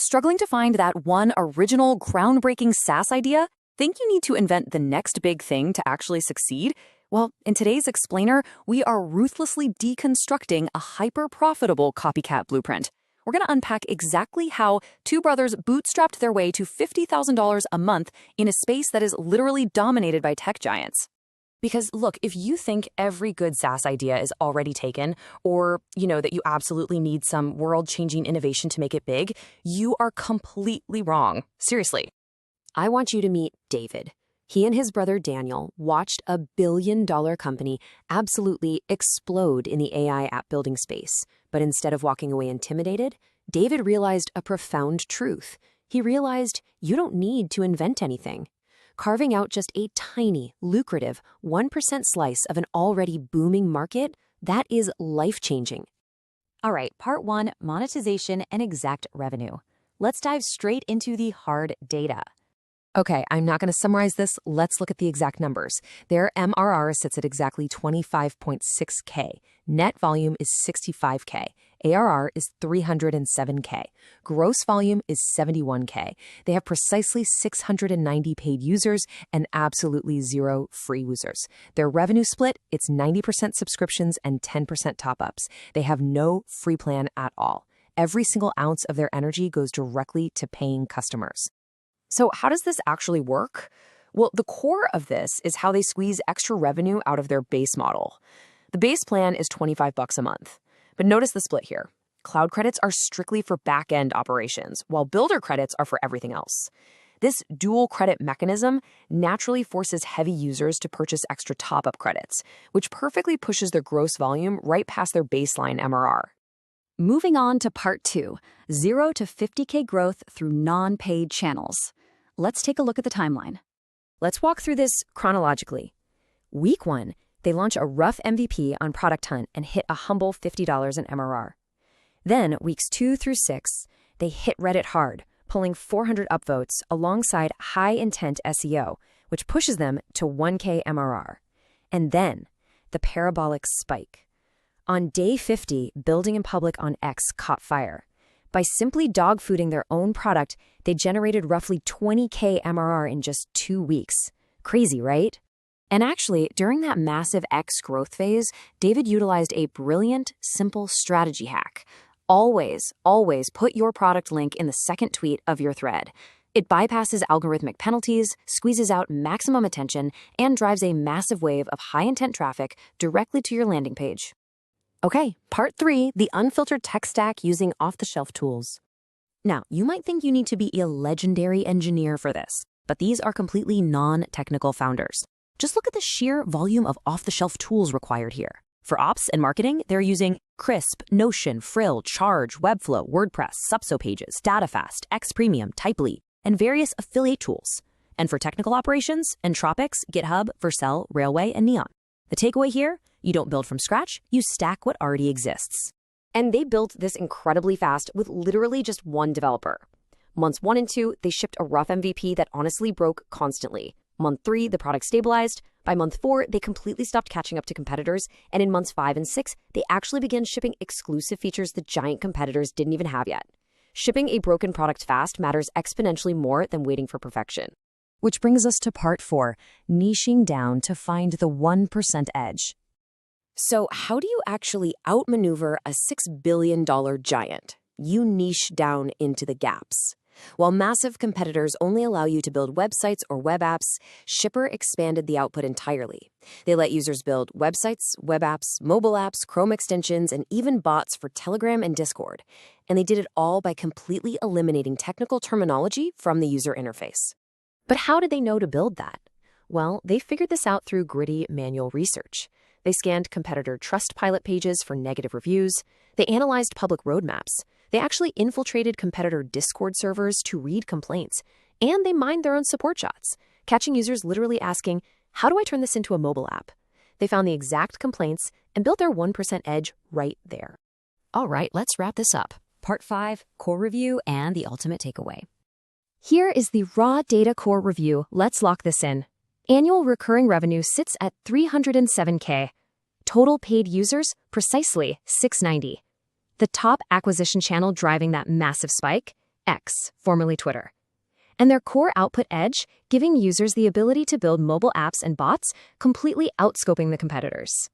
Struggling to find that one original, groundbreaking SaaS idea? Think you need to invent the next big thing to actually succeed? Well, in today's Explainer, we are ruthlessly deconstructing a hyper-profitable copycat blueprint. We're going to unpack exactly how two brothers bootstrapped their way to $50,000 a month in a space that is literally dominated by tech giants. Because look, if you think every good SaaS idea is already taken, or, that you absolutely need some world-changing innovation to make it big, you are completely wrong. Seriously. I want you to meet David. He and his brother Daniel watched a billion-dollar company absolutely explode in the AI app building space. But instead of walking away intimidated, David realized a profound truth. He realized you don't need to invent anything. Carving out just a tiny, lucrative 1% slice of an already booming market, that is life-changing. All right, part 1, monetization and exact revenue. Let's dive straight into the hard data. Okay, I'm not going to summarize this. Let's look at the exact numbers. Their MRR sits at exactly 25.6K. Net volume is 65K. ARR is 307K. Gross volume is 71K. They have precisely 690 paid users and absolutely zero free users. Their revenue split, it's 90% subscriptions and 10% top-ups. They have no free plan at all. Every single ounce of their energy goes directly to paying customers. So how does this actually work? Well, the core of this is how they squeeze extra revenue out of their base model. The base plan is $25 a month. But notice the split here. Cloud credits are strictly for back-end operations, while builder credits are for everything else. This dual credit mechanism naturally forces heavy users to purchase extra top-up credits, which perfectly pushes their gross volume right past their baseline MRR. Moving on to part 2, 0 to 50K growth through non-paid channels. Let's take a look at the timeline. Let's walk through this chronologically. Week 1, they launch a rough MVP on Product Hunt and hit a humble $50 in MRR. Then, weeks 2 through 6, they hit Reddit hard, pulling 400 upvotes alongside high-intent SEO, which pushes them to 1K MRR. And then, the parabolic spike. On day 50, building in public on X caught fire. By simply dogfooding their own product, they generated roughly 20K MRR in just 2 weeks. Crazy, right? And actually, during that massive X growth phase, David utilized a brilliant, simple strategy hack. Always put your product link in the second tweet of your thread. It bypasses algorithmic penalties, squeezes out maximum attention, and drives a massive wave of high-intent traffic directly to your landing page. Okay, part 3, the unfiltered tech stack using off-the-shelf tools. Now, you might think you need to be a legendary engineer for this, but these are completely non-technical founders. Just look at the sheer volume of off-the-shelf tools required here. For ops and marketing, they're using Crisp, Notion, Frill, Charge, Webflow, WordPress, Subso Pages, DataFast, X Premium, Typely, and various affiliate tools. And for technical operations, Entropics, GitHub, Vercel, Railway, and Neon. The takeaway here? You don't build from scratch, you stack what already exists. And they built this incredibly fast with literally just one developer. Months 1 and 2, they shipped a rough MVP that honestly broke constantly. Month 3, the product stabilized. By month 4, they completely stopped catching up to competitors. And in months 5 and 6, they actually began shipping exclusive features the giant competitors didn't even have yet. Shipping a broken product fast matters exponentially more than waiting for perfection. Which brings us to part 4, niching down to find the 1% edge. So how do you actually outmaneuver a $6 billion giant? You niche down into the gaps. While massive competitors only allow you to build websites or web apps, Shipper expanded the output entirely. They let users build websites, web apps, mobile apps, Chrome extensions, and even bots for Telegram and Discord. And they did it all by completely eliminating technical terminology from the user interface. But how did they know to build that? Well, they figured this out through gritty manual research. They scanned competitor Trustpilot pages for negative reviews. They analyzed public roadmaps. They actually infiltrated competitor Discord servers to read complaints. And they mined their own support shots, catching users literally asking, how do I turn this into a mobile app? They found the exact complaints and built their 1% edge right there. All right, let's wrap this up. Part 5, core review and the ultimate takeaway. Here is the raw data core review. Let's lock this in. Annual recurring revenue sits at $307K. Total paid users, precisely 690. The top acquisition channel driving that massive spike, X, formerly Twitter. And their core output edge, giving users the ability to build mobile apps and bots, completely outscoping the competitors.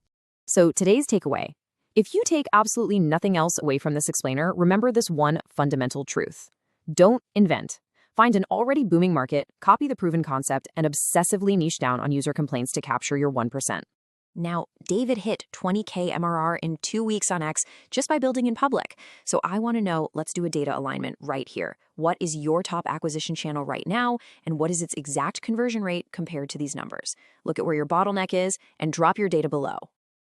So today's takeaway. If you take absolutely nothing else away from this explainer, remember this one fundamental truth. Don't invent. Find an already booming market, copy the proven concept, and obsessively niche down on user complaints to capture your 1%. Now, David hit 20K MRR in 2 weeks on X just by building in public. So I want to know, let's do a data alignment right here. What is your top acquisition channel right now, and what is its exact conversion rate compared to these numbers? Look at where your bottleneck is and drop your data below.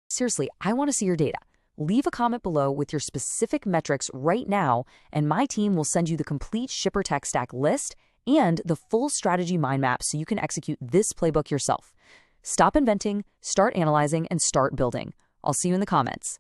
Seriously, I want to see your data. Leave a comment below with your specific metrics right now, and my team will send you the complete shipper tech stack list and the full strategy mind map so you can execute this playbook yourself. Stop inventing, start analyzing, and start building. I'll see you in the comments.